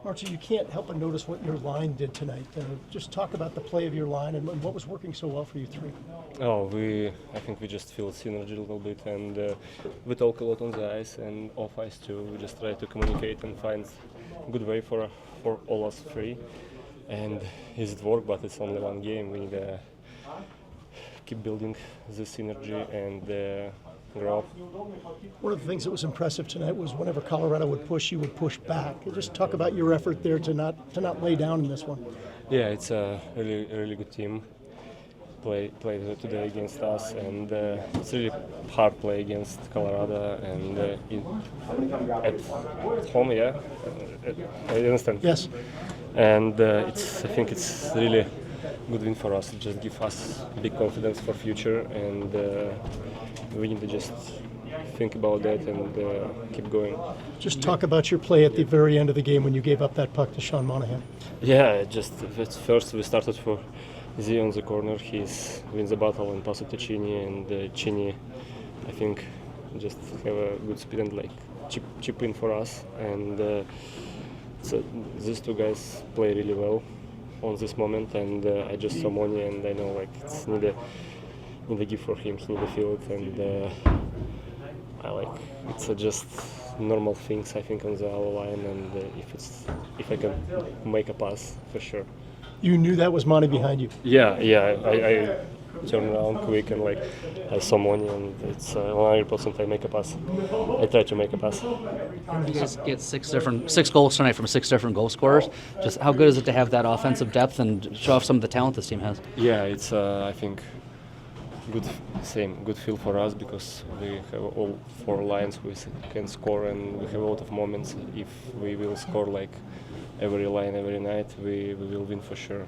Marcy, you can't help but notice what your line did tonight. Just talk about the play of your line and what was working so well for you three. I think we just feel synergy a little bit, and we talk a lot on the ice and off ice too. We just try to communicate and find a good way for all us three. And it worked, but it's only one game. We need to keep building this synergy and grow up. One of the things that was impressive tonight was whenever Colorado would push, you would push back. Just talk about your effort there to not lay down in this one. Yeah, it's a really good team. Play today against us, and it's really hard play against Colorado and at home. Yeah, I understand. Yes. And I think it's really good win for us. It just gives us big confidence for future, and we need to just think about that and keep going. Just talk about your play at the very end of the game when you gave up that puck to Sean Monahan. Yeah, just at first we started for Z on the corner. He wins the battle and pass it to Chini, and Chini, I think, just have a good speed and like chip in for us. And so these two guys play really well on this moment, and I just saw Moni, and I know like it's need a gift for him. He need to feel it, and it's just normal things I think on the our line, and if I can make a pass for sure. You knew that was Monty behind you. Yeah. I turned around quick and like I saw Moni, and it's 100% I make a pass. I try to make a pass. You guys get six goals tonight from 6 different goal scorers. Just how good is it to have that offensive depth and show off some of the talent this team has? Yeah, it's I think good feel for us because we have all 4 lines we can score, and we have a lot of moments. If we will score like every line every night, we will win for sure.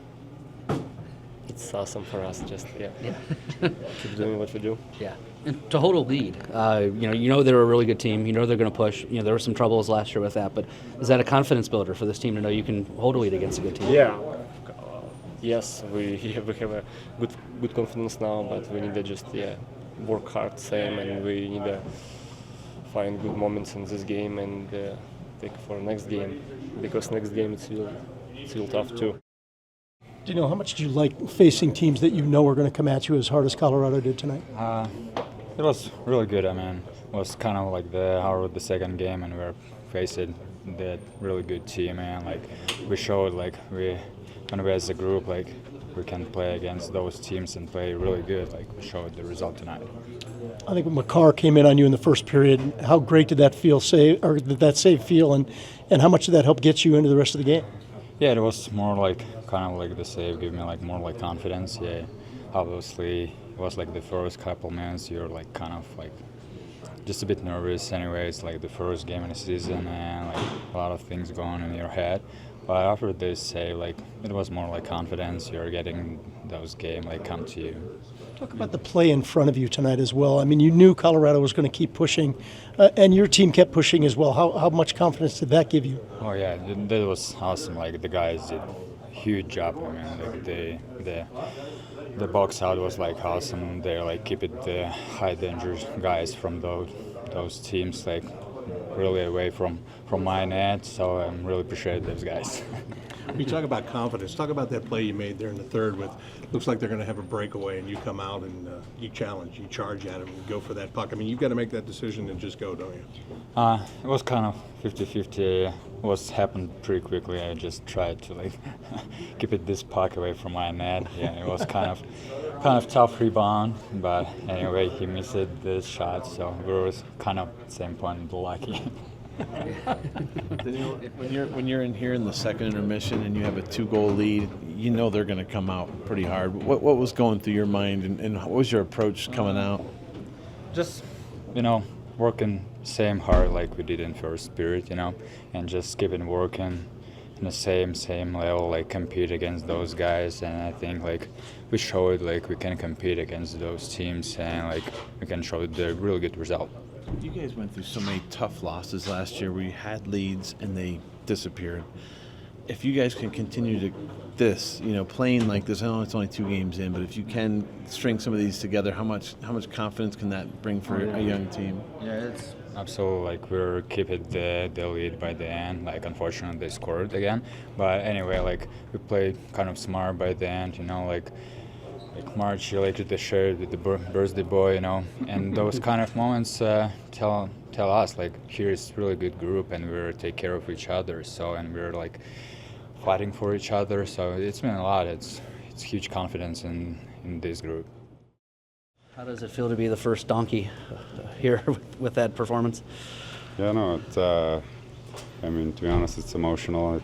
It's awesome for us. Just keep doing what we do. Yeah, and to hold a lead, you know they're a really good team. You know they're going to push. There were some troubles last year with that, but is that a confidence builder for this team to know you can hold a lead against a good team? Yeah. Yes, we have a good confidence now, but we need to just work hard, same, and we need to find good moments in this game and take for next game, because next game it's real tough too. Do you know how much do you like facing teams that you know are going to come at you as hard as Colorado did tonight? It was really good. I mean, it was kind of like the hard of the second game, and we were facing that really good team, and like we showed like when we as a group like we can play against those teams and play really good. Like we showed the result tonight. I think when Makar came in on you in the first period, how great did that did that save feel, and how much did that help get you into the rest of the game? Yeah, it was more like kind of like the save gave me like more like confidence. Yeah, obviously it was like the first couple minutes you're like kind of like just a bit nervous. Anyways, like the first game in the season, and like a lot of things going on in your head. But after this save, like it was more like confidence. You're getting those games like come to you. Talk about the play in front of you tonight as well. I mean, you knew Colorado was going to keep pushing, and your team kept pushing as well. How much confidence did that give you? Oh yeah, that was awesome. Like the guys did a huge job. I mean, like the box out was like awesome. They like keep it the high danger guys from those teams like really away from my net. So I'm really appreciate those guys. When you talk about confidence, talk about that play you made there in the third with, looks like they're going to have a breakaway, and you come out and you challenge, you charge at them and go for that puck. I mean, you've got to make that decision and just go, don't you? It was kind of 50-50. It was happened pretty quickly. I just tried to like keep this puck away from my net. Yeah, it was kind of tough rebound, but anyway, he missed this shot, so we were kind of at the same point lucky. Daniil, when you're in here in the second intermission and you have a 2-goal lead, you know they're going to come out pretty hard. What was going through your mind, and what was your approach coming out? Just working same hard like we did in first period, and just keeping working in the same level, like compete against those guys. And I think like we showed like we can compete against those teams, and like we can show the really good result. You guys went through so many tough losses last year where you had leads and they disappeared. If you guys can continue to playing like this, I know it's only 2 games in, but if you can string some of these together, how much confidence can that bring for a young team? Yeah, absolutely. Like we're keeping the lead by the end. Like unfortunately they scored again, but anyway, like we played kind of smart by the end. Like March related the shirt with the birthday boy. And those kind of moments tell us like here is really good group and we're take care of each other. And we're like fighting for each other. So it's been a lot. It's huge confidence in this group. How does it feel to be the first donkey here with that performance? Yeah, no, I mean, to be honest, it's emotional.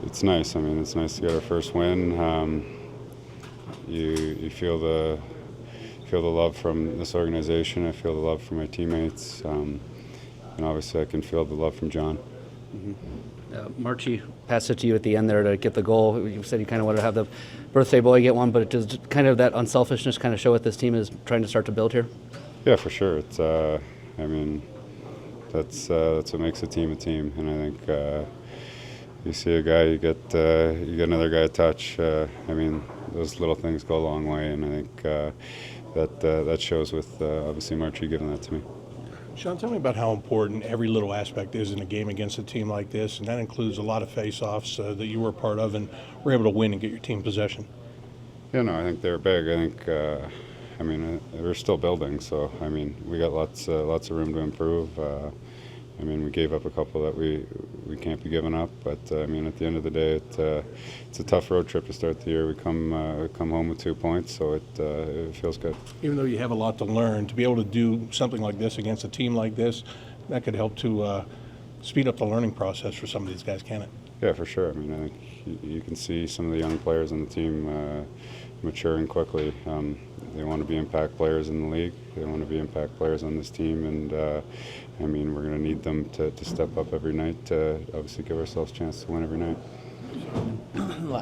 It's nice. I mean, it's nice to get our first win. You feel the love from this organization. I feel the love from my teammates, and obviously I can feel the love from John. Mm-hmm. Marchie passed it to you at the end there to get the goal. You said you kind of wanted to have the birthday boy get one, but it does kind of that unselfishness kind of show what this team is trying to start to build here? Yeah, for sure. It's I mean, that's what makes a team, and I think you see a guy, you get another guy a touch. I mean, those little things go a long way, and I think that shows with obviously Marchie giving that to me. Sean, tell me about how important every little aspect is in a game against a team like this, and that includes a lot of face-offs that you were a part of and were able to win and get your team possession. Yeah, no, I think they're big. I think, I mean, we're still building, so I mean, we got lots of room to improve. I mean, we gave up a couple that we can't be giving up, but I mean, at the end of the day, it's a tough road trip to start the year. We come home with 2 points, so it feels good. Even though you have a lot to learn, to be able to do something like this against a team like this, that could help to speed up the learning process for some of these guys, can it? Yeah, for sure. I mean, I think you can see some of the young players on the team maturing quickly. They want to be impact players in the league. They want to be impact players on this team, and I mean, we're going to need them to step up every night to obviously give ourselves a chance to win every night.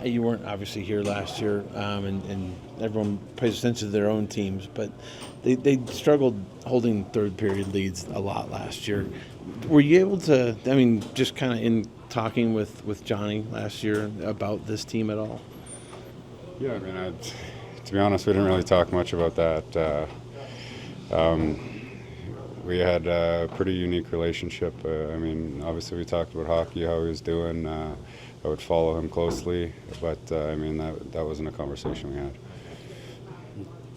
You weren't obviously here last year, and everyone pays attention to their own teams, but they struggled holding third period leads a lot last year. Were you able to, I mean, just kind of in talking with Johnny last year about this team at all? Yeah, I mean, to be honest, we didn't really talk much about that. We had a pretty unique relationship. I mean, obviously we talked about hockey, how he was doing. I would follow him closely, but I mean, that wasn't a conversation we had.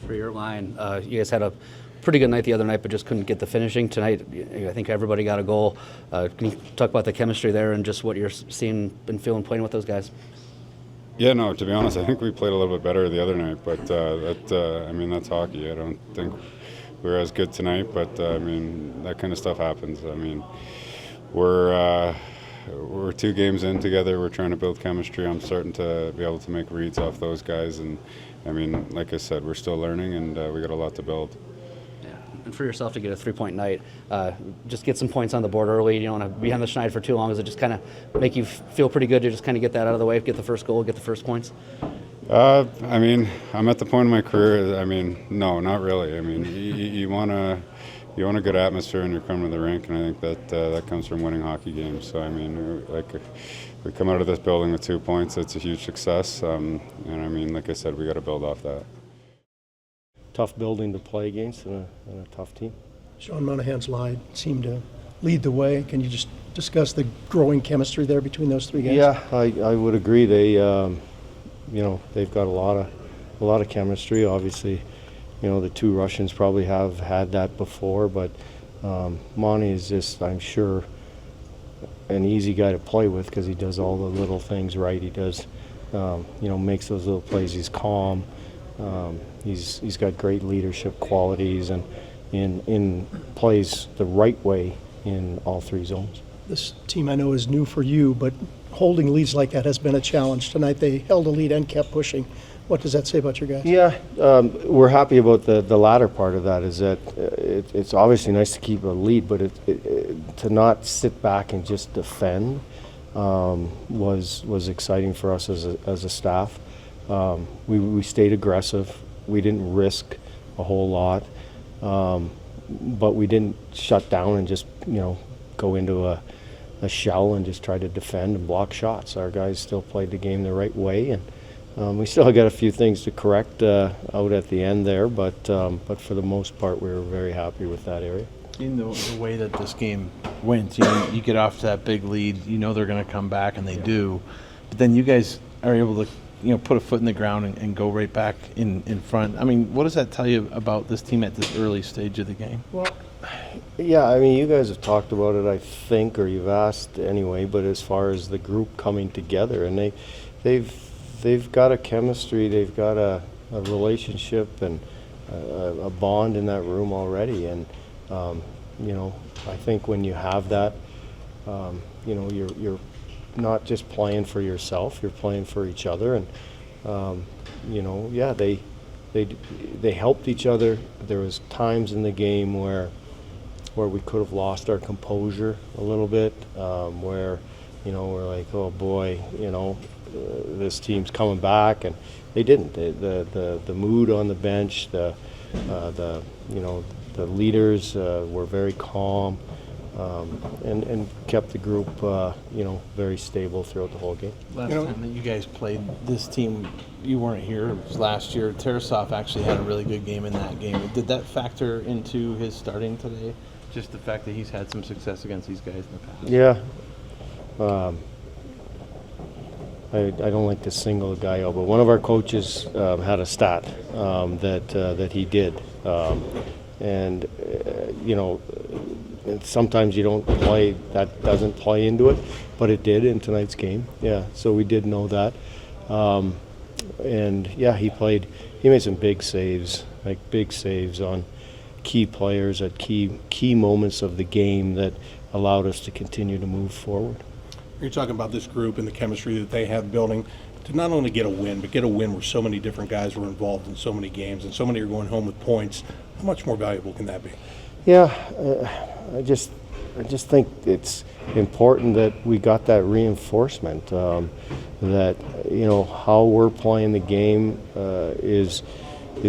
For your line, you guys had a pretty good night the other night, but just couldn't get the finishing. Tonight, I think everybody got a goal. Can you talk about the chemistry there and just what you're seeing and feeling playing with those guys? Yeah, no, to be honest, I think we played a little bit better the other night, but I mean, that's hockey. I don't think we were as good tonight, but I mean, that kind of stuff happens. I mean, we're 2 games in together. We're trying to build chemistry. I'm starting to be able to make reads off those guys, and I mean, like I said, we're still learning, and we got a lot to build. Yeah, and for yourself to get a 3-point night, just get some points on the board early. You don't want to be on the schneid for too long. Does it just kind of make you feel pretty good to just kind of get that out of the way, get the first goal, get the first points? I mean, I'm at the point in my career. I mean, no, not really. I mean, you want a good atmosphere, and you're coming to the rink, and I think that comes from winning hockey games. So I mean, we come out of this building with 2 points. It's a huge success, and I mean, like I said, we got to build off that. Tough building to play against and a tough team. Sean Monahan's line seemed to lead the way. Can you just discuss the growing chemistry there between those 3 guys? Yeah, I would agree. They. They've got a lot of chemistry. Obviously, the 2 Russians probably have had that before, but Monty is just, I'm sure, an easy guy to play with because he does all the little things right. He does, makes those little plays. He's calm. He's got great leadership qualities and in plays the right way in all 3 zones. This team I know is new for you, but holding leads like that has been a challenge. Tonight they held a lead and kept pushing. What does that say about your guys? Yeah, we're happy about the latter part of that. Is that it's obviously nice to keep a lead, but to not sit back and just defend was exciting for us as a staff. We stayed aggressive. We didn't risk a whole lot, but we didn't shut down and just go into a shell and just try to defend and block shots. Our guys still played the game the right way, and we still got a few things to correct out at the end there, but for the most part, we were very happy with that area. In the way that this game went, you get off to that big lead, you know they're going to come back, and they do. But then you guys are able to, put a foot in the ground and go right back in front. I mean, what does that tell you about this team at this early stage of the game? Well, yeah, I mean, you guys have talked about it, I think, or you've asked anyway. But as far as the group coming together, and they've got a chemistry, they've got a relationship and a bond in that room already. And I think when you have that, you're not just playing for yourself, you're playing for each other. And they helped each other. There was times in the game where we could have lost our composure a little bit, where we're like, oh boy, this team's coming back, and they didn't. The mood on the bench, the leaders were very calm, and kept the group very stable throughout the whole game. Last time that you guys played this team, you weren't here. It was last year. Tarasov actually had a really good game in that game. Did that factor into his starting today? Just the fact that he's had some success against these guys in the past? Yeah. I don't like to single a guy out, but one of our coaches had a stat that he did. And sometimes you don't play, that doesn't play into it, but it did in tonight's game. Yeah, so we did know that. And yeah, he made some big saves on key players at key moments of the game that allowed us to continue to move forward. You're talking about this group and the chemistry that they have building to not only get a win, but get a win where so many different guys were involved in so many games and so many are going home with points. How much more valuable can that be? Yeah, I just think it's important that we got that reinforcement, that how we're playing the game is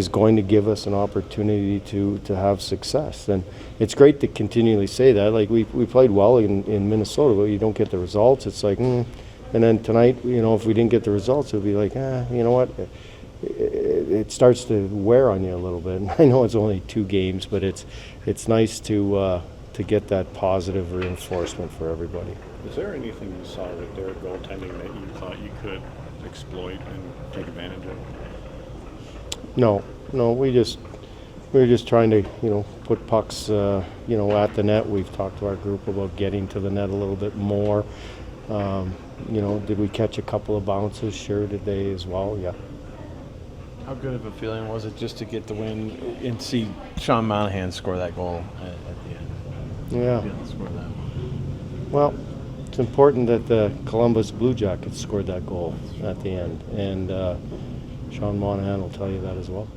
going to give us an opportunity to have success. And it's great to continually say that. Like we played well in Minnesota, but you don't get the results. It's like, and then tonight, if we didn't get the results, it would be like, you know what? It starts to wear on you a little bit. And I know it's only 2 games, but it's nice to get that positive reinforcement for everybody. Is there anything you saw with their goaltending that you thought you could exploit and take advantage of? No, we were just trying to put pucks at the net. We've talked to our group about getting to the net a little bit more. Did we catch a couple of bounces? Sure. Did they as well? Yeah. How good of a feeling was it just to get the win and see Sean Monahan score that goal at the end? Yeah. Score that one. Well, it's important that the Columbus Blue Jackets scored that goal at the end, and Sean Monahan will tell you that as well.